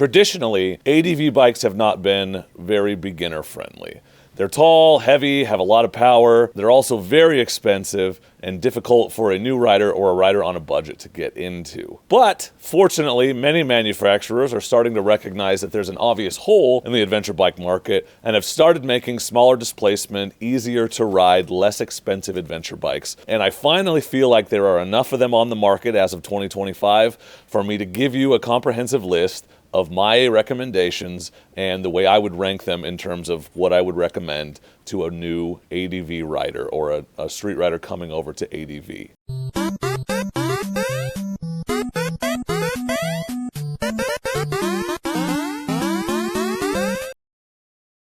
Traditionally, ADV bikes have not been very beginner friendly. They're tall, heavy, have a lot of power. They're also very expensive and difficult for a new rider or a rider on a budget to get into. But fortunately, many manufacturers are starting to recognize that there's an obvious hole in the adventure bike market and have started making smaller displacement, easier to ride, less expensive adventure bikes. And I finally feel like there are enough of them on the market as of 2025 for me to give you a comprehensive list of my recommendations and the way I would rank them in terms of what I would recommend to a new ADV rider or a street rider coming over to ADV.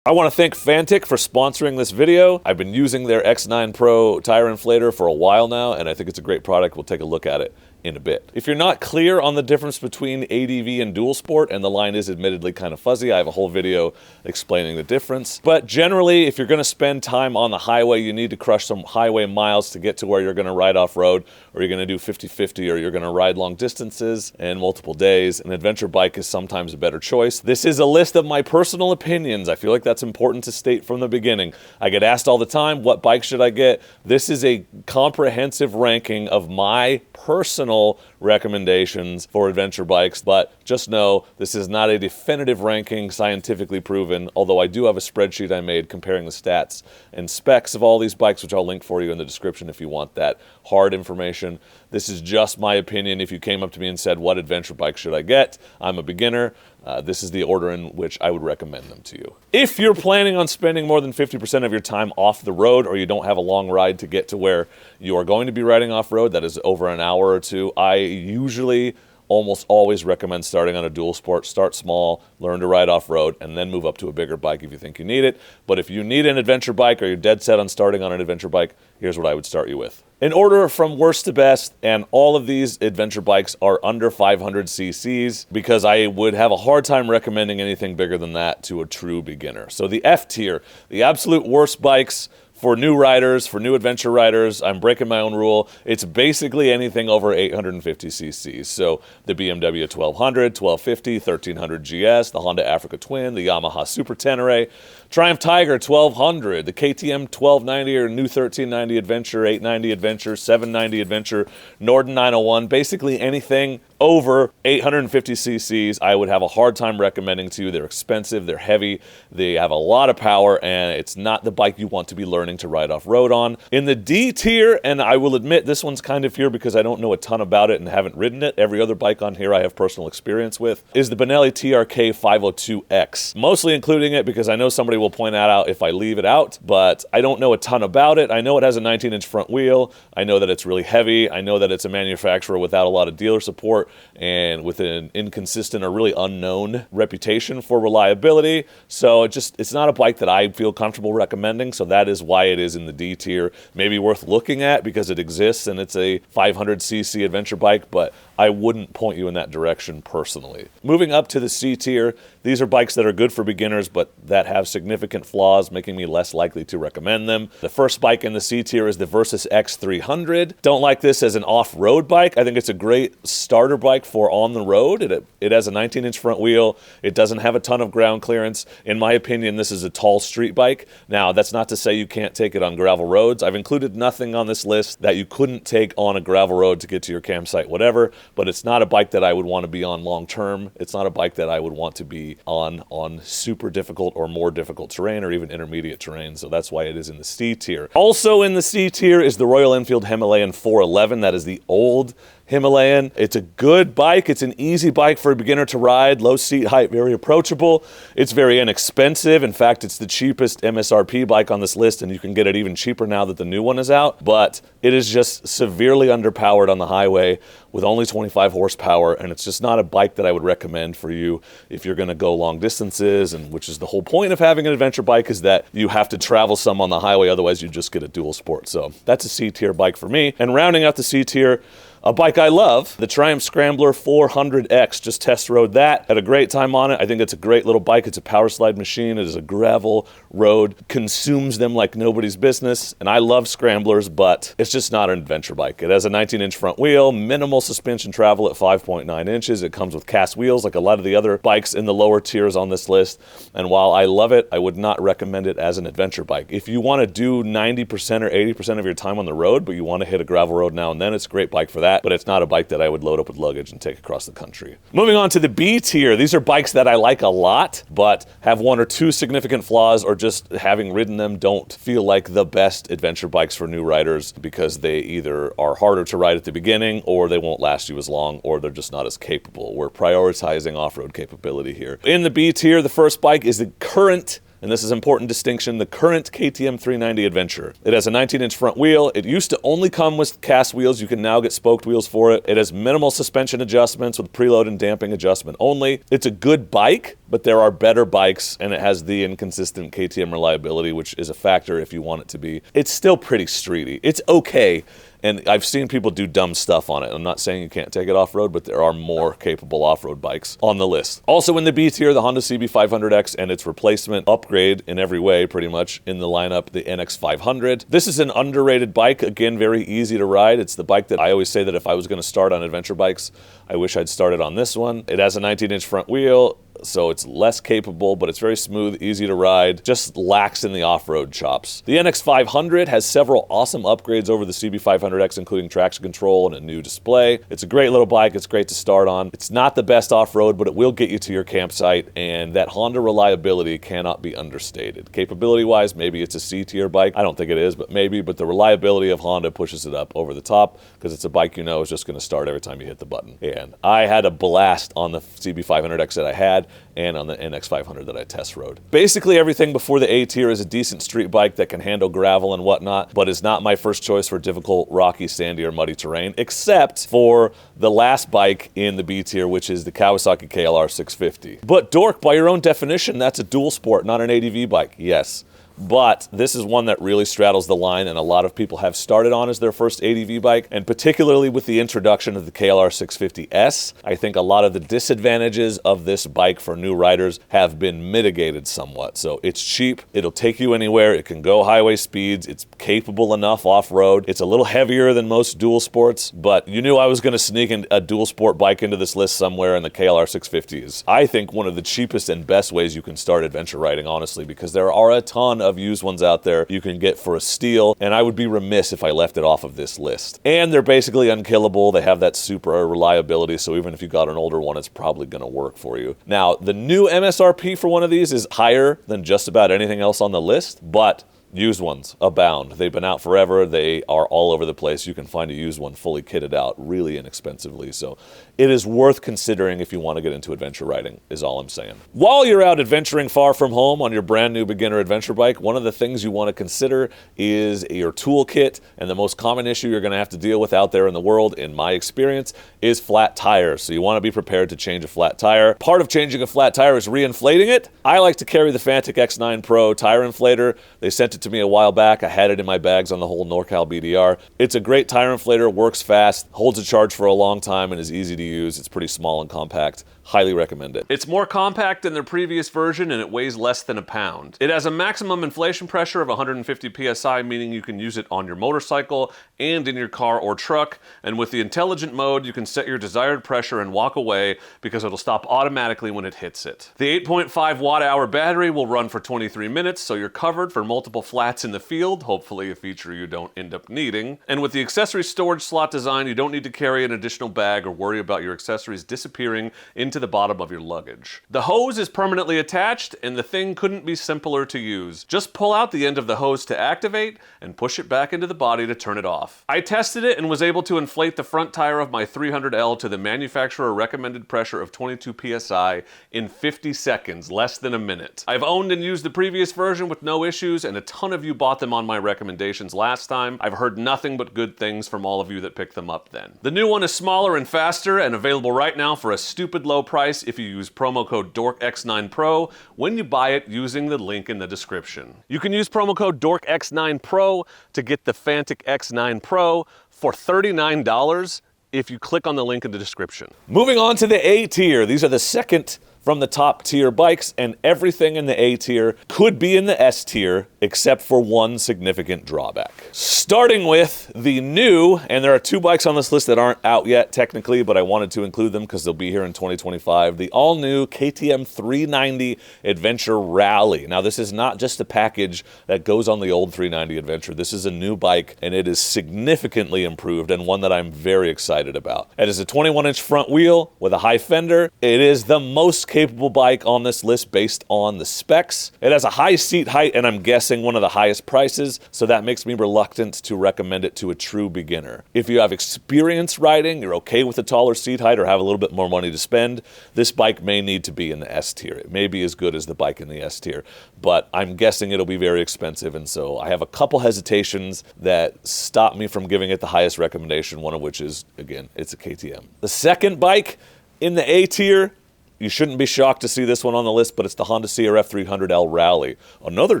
I want to thank Fanntik for sponsoring this video. I've been using their X9 Pro tire inflator for a while now, and I think it's a great product. We'll take a look at it in a bit. If you're not clear on the difference between ADV and dual sport, and the line is admittedly kind of fuzzy, I have a whole video explaining the difference. But generally, if you're going to spend time on the highway, you need to crush some highway miles to get to where you're going to ride off-road, or you're going to do 50-50, or you're going to ride long distances and multiple days. An adventure bike is sometimes a better choice. This is a list of my personal opinions. I feel like that's important to state from the beginning. I get asked all the time, what bike should I get? This is a comprehensive ranking of my personal recommendations for adventure bikes, but just know this is not a definitive ranking, scientifically proven, although I do have a spreadsheet I made comparing the stats and specs of all these bikes, which I'll link for you in the description if you want that hard information. This is just my opinion. If you came up to me and said, what adventure bike should I get? I'm a beginner. This is the order in which I would recommend them to you. If you're planning on spending more than 50% of your time off the road, or you don't have a long ride to get to where you are going to be riding off-road, that is over an hour or two, I usually almost always recommend starting on a dual sport. Start small, learn to ride off-road, and then move up to a bigger bike if you think you need it. But if you need an adventure bike or you're dead set on starting on an adventure bike, here's what I would start you with. In order from worst to best, and all of these adventure bikes are under 500 cc's, because I would have a hard time recommending anything bigger than that to a true beginner. So the F tier, the absolute worst bikes for new riders, for new adventure riders, I'm breaking my own rule. It's basically anything over 850 cc's. So the BMW 1200, 1250, 1300 GS, the Honda Africa Twin, the Yamaha Super Tenere, Triumph Tiger 1200, the KTM 1290 or new 1390 Adventure, 890 Adventure, 790 Adventure, Norden 901, basically anything over 850 cc's, I would have a hard time recommending to you. They're expensive, they're heavy, they have a lot of power, and it's not the bike you want to be learning to ride off-road on. In the D tier, and I will admit this one's kind of here because I don't know a ton about it and haven't ridden it. Every other bike on here I have personal experience with, is the Benelli TRK 502X. Mostly including it because I know somebody will point that out if I leave it out, but I don't know a ton about it. I know it has a 19-inch front wheel. I know that it's really heavy. I know that it's a manufacturer without a lot of dealer support and with an inconsistent or really unknown reputation for reliability. So it's not a bike that I feel comfortable recommending, so that is why it is in the D tier. Maybe worth looking at because it exists and it's a 500cc adventure bike, but I wouldn't point you in that direction personally. Moving up to the C tier, these are bikes that are good for beginners, but that have significant flaws, making me less likely to recommend them. The first bike in the C tier is the Versys-X 300. Don't like this as an off-road bike. I think it's a great starter bike for on the road. It has a 19-inch front wheel. It doesn't have a ton of ground clearance. In my opinion, this is a tall street bike. Now, that's not to say you can't take it on gravel roads. I've included nothing on this list that you couldn't take on a gravel road to get to your campsite, whatever, but it's not a bike that I would want to be on long term. It's not a bike that I would want to be on super difficult or more difficult terrain or even intermediate terrain, so that's why it is in the C tier. Also in the C tier is the Royal Enfield Himalayan 411. That is the old Himalayan. It's a good bike. It's an easy bike for a beginner to ride. Low seat height, very approachable. It's very inexpensive. In fact, it's the cheapest MSRP bike on this list, and you can get it even cheaper now that the new one is out. But it is just severely underpowered on the highway with only 25 horsepower, and it's just not a bike that I would recommend for you if you're going to go long distances, and which is the whole point of having an adventure bike, is that you have to travel some on the highway, otherwise you just get a dual sport. So that's a C tier bike for me. And rounding out the C tier, A bike I love, the Triumph Scrambler 400X. Just test rode that, had a great time on it. I think it's a great little bike. It's a power slide machine. It is a gravel road, consumes them like nobody's business. And I love Scramblers, but it's just not an adventure bike. It has a 19-inch front wheel, minimal suspension travel at 5.9 inches. It comes with cast wheels like a lot of the other bikes in the lower tiers on this list. And while I love it, I would not recommend it as an adventure bike. If you want to do 90% or 80% of your time on the road, but you want to hit a gravel road now and then, it's a great bike for that. But it's not a bike that I would load up with luggage and take across the country. Moving on to the B tier, these are bikes that I like a lot, but have one or two significant flaws, or just having ridden them don't feel like the best adventure bikes for new riders because they either are harder to ride at the beginning, or they won't last you as long, or they're just not as capable. We're prioritizing off-road capability here. In the B tier, the first bike is the current, and this is an important distinction, the current KTM 390 Adventure. It has a 19-inch front wheel. It used to only come with cast wheels. You can now get spoked wheels for it. It has minimal suspension adjustments with preload and damping adjustment only. It's a good bike, but there are better bikes, and it has the inconsistent KTM reliability, which is a factor if you want it to be. It's still pretty streety. It's okay. And I've seen people do dumb stuff on it. I'm not saying you can't take it off-road, but there are more capable off-road bikes on the list. Also in the B tier, the Honda CB500X and its replacement upgrade in every way, pretty much, in the lineup, the NX500. This is an underrated bike. Again, very easy to ride. It's the bike that I always say that if I was going to start on adventure bikes, I wish I'd started on this one. It has a 19-inch front wheel, so it's less capable, but it's very smooth, easy to ride, just lacks in the off-road chops. The NX500 has several awesome upgrades over the CB500X, including traction control and a new display. It's a great little bike. It's great to start on. It's not the best off-road, but it will get you to your campsite, and that Honda reliability cannot be understated. Capability-wise, maybe it's a C-tier bike. I don't think it is, but maybe. But the reliability of Honda pushes it up over the top because it's a bike you know is just going to start every time you hit the button. And I had a blast on the CB500X that I had, and on the NX500 that I test rode. Basically everything before the A tier is a decent street bike that can handle gravel and whatnot, but is not my first choice for difficult, rocky, sandy, or muddy terrain, except for the last bike in the B tier, which is the Kawasaki KLR 650. But Dork, by your own definition, that's a dual sport, not an ADV bike. Yes. But this is one that really straddles the line, and a lot of people have started on as their first ADV bike, and particularly with the introduction of the KLR 650S, I think a lot of the disadvantages of this bike for new riders have been mitigated somewhat. So it's cheap, it'll take you anywhere, it can go highway speeds, it's capable enough off-road, it's a little heavier than most dual sports, but you knew I was going to sneak in a dual sport bike into this list somewhere, and the KLR 650 is, I think, one of the cheapest and best ways you can start adventure riding, honestly, because there are a ton of used ones out there you can get for a steal, and I would be remiss if I left it off of this list. And they're basically unkillable. They have that super reliability, so even if you got an older one, it's probably going to work for you. Now, the new MSRP for one of these is higher than just about anything else on the list, but used ones abound. They've been out forever. They are all over the place. You can find a used one fully kitted out really inexpensively. So it is worth considering if you want to get into adventure riding, is all I'm saying. While you're out adventuring far from home on your brand new beginner adventure bike, one of the things you want to consider is your toolkit. And the most common issue you're going to have to deal with out there in the world, in my experience, is flat tires. So you want to be prepared to change a flat tire. Part of changing a flat tire is re-inflating it. I like to carry the Fanntik X9 Pro tire inflator. They sent it to me a while back. I had it in my bags on the whole NorCal BDR. It's a great tire inflator, works fast, holds a charge for a long time, and is easy to use. It's pretty small and compact. Highly recommend it. It's more compact than their previous version, and it weighs less than a pound. It has a maximum inflation pressure of 150 psi, meaning you can use it on your motorcycle and in your car or truck. And with the intelligent mode, you can set your desired pressure and walk away because it'll stop automatically when it hits it. The 8.5 watt-hour battery will run for 23 minutes, so you're covered for multiple flats in the field, hopefully a feature you don't end up needing. And with the accessory storage slot design, you don't need to carry an additional bag or worry about your accessories disappearing into the bottom of your luggage. The hose is permanently attached, and the thing couldn't be simpler to use. Just pull out the end of the hose to activate and push it back into the body to turn it off. I tested it and was able to inflate the front tire of my 300L to the manufacturer recommended pressure of 22 psi in 50 seconds, less than a minute. I've owned and used the previous version with no issues, and a ton of you bought them on my recommendations last time. I've heard nothing but good things from all of you that picked them up then. The new one is smaller and faster, and available right now for a stupid low price if you use promo code DORKX9PRO when you buy it using the link in the description. You can use promo code DORKX9PRO to get the Fanntik X9 Pro for $39 if you click on the link in the description. Moving on to the A tier. These are the second from the top tier bikes, and everything in the A tier could be in the S tier, except for one significant drawback. Starting with the new, and there are two bikes on this list that aren't out yet technically, but I wanted to include them because they'll be here in 2025, the all-new KTM 390 Adventure Rally. Now, this is not just a package that goes on the old 390 Adventure. This is a new bike, and it is significantly improved, and one that I'm very excited about. It is a 21-inch front wheel with a high fender. It is the most capable bike on this list based on the specs. It has a high seat height, and I'm guessing one of the highest prices, so that makes me reluctant to recommend it to a true beginner. If you have experience riding, you're okay with a taller seat height, or have a little bit more money to spend, this bike may need to be in the S tier. It may be as good as the bike in the S tier, but I'm guessing it'll be very expensive, and so I have a couple hesitations that stop me from giving it the highest recommendation, one of which is, again, it's a KTM. The second bike in the A tier, you shouldn't be shocked to see this one on the list, but it's the Honda CRF 300L Rally. Another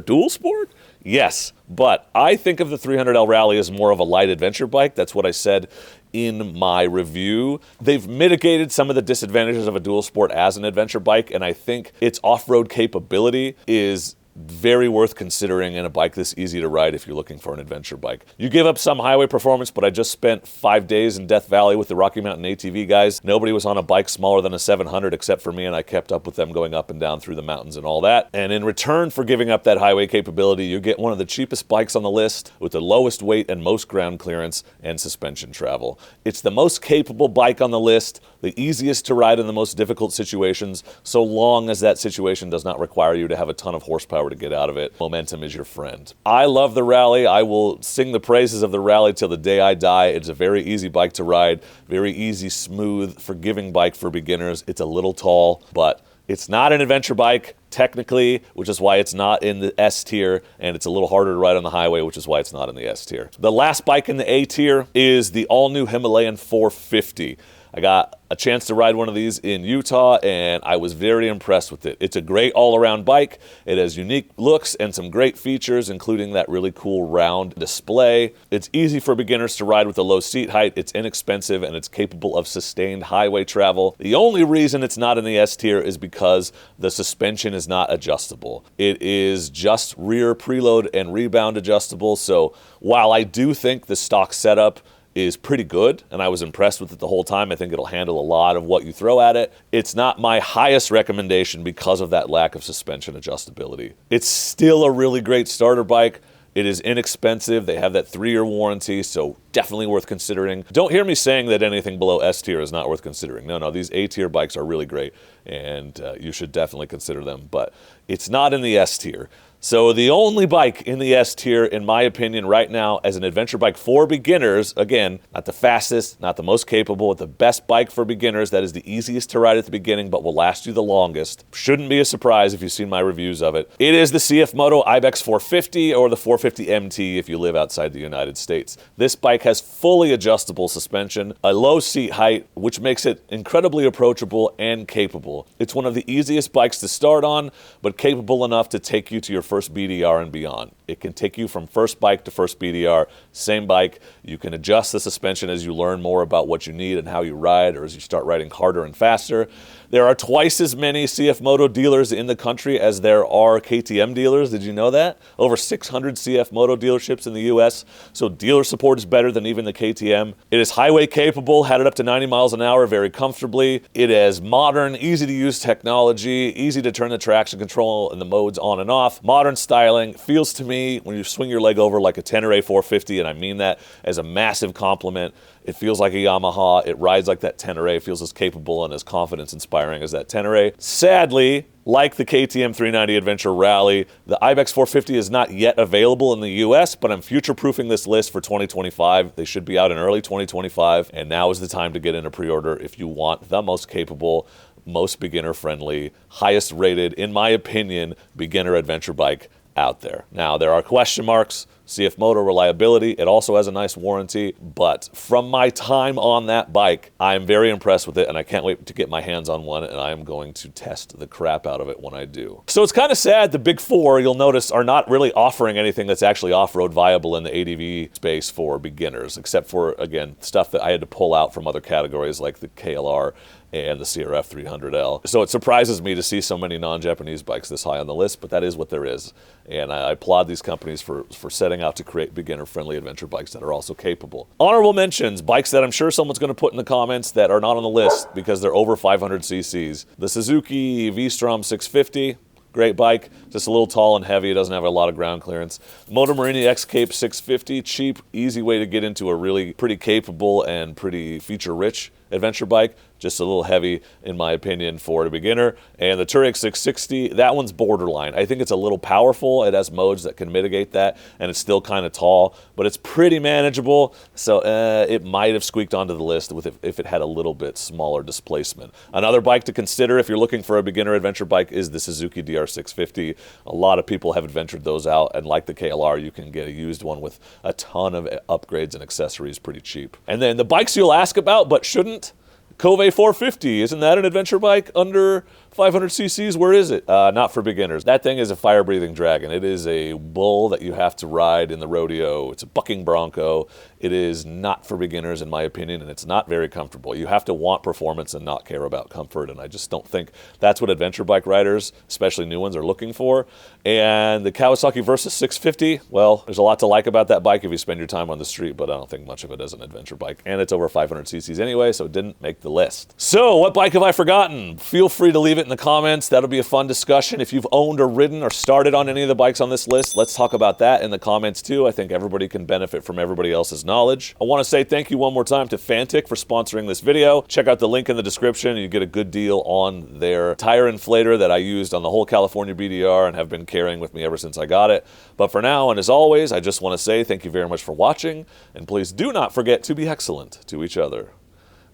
dual sport? Yes, but I think of the 300L Rally as more of a light adventure bike. That's what I said in my review. They've mitigated some of the disadvantages of a dual sport as an adventure bike, and I think its off-road capability is very worth considering in a bike this easy to ride if you're looking for an adventure bike. You give up some highway performance, but I just spent 5 days in Death Valley with the Rocky Mountain ATV guys. Nobody was on a bike smaller than a 700 except for me, and I kept up with them going up and down through the mountains and all that. And in return for giving up that highway capability, you get one of the cheapest bikes on the list with the lowest weight and most ground clearance and suspension travel. It's the most capable bike on the list, the easiest to ride in the most difficult situations, so long as that situation does not require you to have a ton of horsepower to get out of it. Momentum is your friend. I love the Rally. I will sing the praises of the Rally till the day I die. It's a very easy bike to ride, very easy, smooth, forgiving bike for beginners. It's a little tall, but it's not an adventure bike technically, which is why it's not in the S tier, and it's a little harder to ride on the highway, which is why it's not in the S tier. The last bike in the A tier is the all-new Himalayan 450. I got a chance to ride one of these in Utah, and I was very impressed with it. It's a great all-around bike. It has unique looks and some great features, including that really cool round display. It's easy for beginners to ride with a low seat height. It's inexpensive, and it's capable of sustained highway travel. The only reason it's not in the S tier is because the suspension is not adjustable. It is just rear preload and rebound adjustable, so while I do think the stock setup is pretty good, and I was impressed with it the whole time. I think it'll handle a lot of what you throw at it. It's not my highest recommendation because of that lack of suspension adjustability. It's still a really great starter bike. It is inexpensive. They have that 3-year warranty, so definitely worth considering. Don't hear me saying that anything below S tier is not worth considering. No, these A tier bikes are really great, and you should definitely consider them, but it's not in the S tier. So the only bike in the S tier, in my opinion, right now, as an adventure bike for beginners, again, not the fastest, not the most capable, but the best bike for beginners that is the easiest to ride at the beginning, but will last you the longest. Shouldn't be a surprise if you've seen my reviews of it. It is the CFMoto Ibex 450 or the 450 MT if you live outside the United States. This bike has fully adjustable suspension, a low seat height, which makes it incredibly approachable and capable. It's one of the easiest bikes to start on, but capable enough to take you to your first BDR and beyond. It can take you from first bike to first BDR, same bike. You can adjust the suspension as you learn more about what you need and how you ride, or as you start riding harder and faster. There are twice as many CFMoto dealers in the country as there are KTM dealers. Did you know that? Over 600 CFMoto dealerships in the US, so dealer support is better than even the KTM. It is highway capable, had it up to 90 miles an hour very comfortably. It has modern, easy to use technology, easy to turn the traction control and the modes on and off. Modern styling. Feels to me, when you swing your leg over, like a Tenere 450, and I mean that as a massive compliment. It feels like a Yamaha. It rides like that Tenere. It feels as capable and as confidence-inspiring as that Tenere. Sadly, like the KTM 390 Adventure Rally, the Ibex 450 is not yet available in the US, but I'm future-proofing this list for 2025. They should be out in early 2025, and now is the time to get in a pre-order if you want the most capable, most beginner-friendly, highest-rated, in my opinion, beginner adventure bike out there. Now, there are question marks, CFMoto reliability. It also has a nice warranty, but from my time on that bike, I'm very impressed with it, and I can't wait to get my hands on one, and I am going to test the crap out of it when I do. So it's kind of sad the big four, you'll notice, are not really offering anything that's actually off-road viable in the ADV space for beginners, except for, again, stuff that I had to pull out from other categories like the KLR and the CRF 300L. So it surprises me to see so many non-Japanese bikes this high on the list, but that is what there is. And I applaud these companies for setting out to create beginner-friendly adventure bikes that are also capable. Honorable mentions, bikes that I'm sure someone's going to put in the comments that are not on the list because they're over 500 cc's. The Suzuki V-Strom 650. Great bike, just a little tall and heavy. It doesn't have a lot of ground clearance. Moto Morini X-Cape 650, cheap, easy way to get into a really pretty capable and pretty feature-rich adventure bike. Just a little heavy, in my opinion, for a beginner. And the Tuareg 660, that one's borderline. I think it's a little powerful. It has modes that can mitigate that, and it's still kind of tall, but it's pretty manageable. So it might have squeaked onto the list if it had a little bit smaller displacement. Another bike to consider if you're looking for a beginner adventure bike is the Suzuki DR650. A lot of people have adventured those out, and like the KLR, you can get a used one with a ton of upgrades and accessories pretty cheap. And then the bikes you'll ask about but shouldn't, Kove 450, isn't that an adventure bike under 500 cc's? Where is it? Not for beginners. That thing is a fire-breathing dragon. It is a bull that you have to ride in the rodeo. It's a bucking bronco. It is not for beginners, in my opinion, and it's not very comfortable. You have to want performance and not care about comfort, and I just don't think that's what adventure bike riders, especially new ones, are looking for. And the Kawasaki Versys 650, well, there's a lot to like about that bike if you spend your time on the street, but I don't think much of it as an adventure bike. And it's over 500 cc's anyway, so it didn't make the list. So, what bike have I forgotten? Feel free to leave it in the comments. That'll be a fun discussion. If you've owned or ridden or started on any of the bikes on this list, let's talk about that in the comments too. I think everybody can benefit from everybody else's knowledge. I want to say thank you one more time to Fanntik for sponsoring this video. Check out the link in the description and you get a good deal on their tire inflator that I used on the whole California BDR and have been carrying with me ever since I got it. But for now, and as always, I just want to say thank you very much for watching, and please do not forget to be excellent to each other.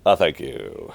Thank you.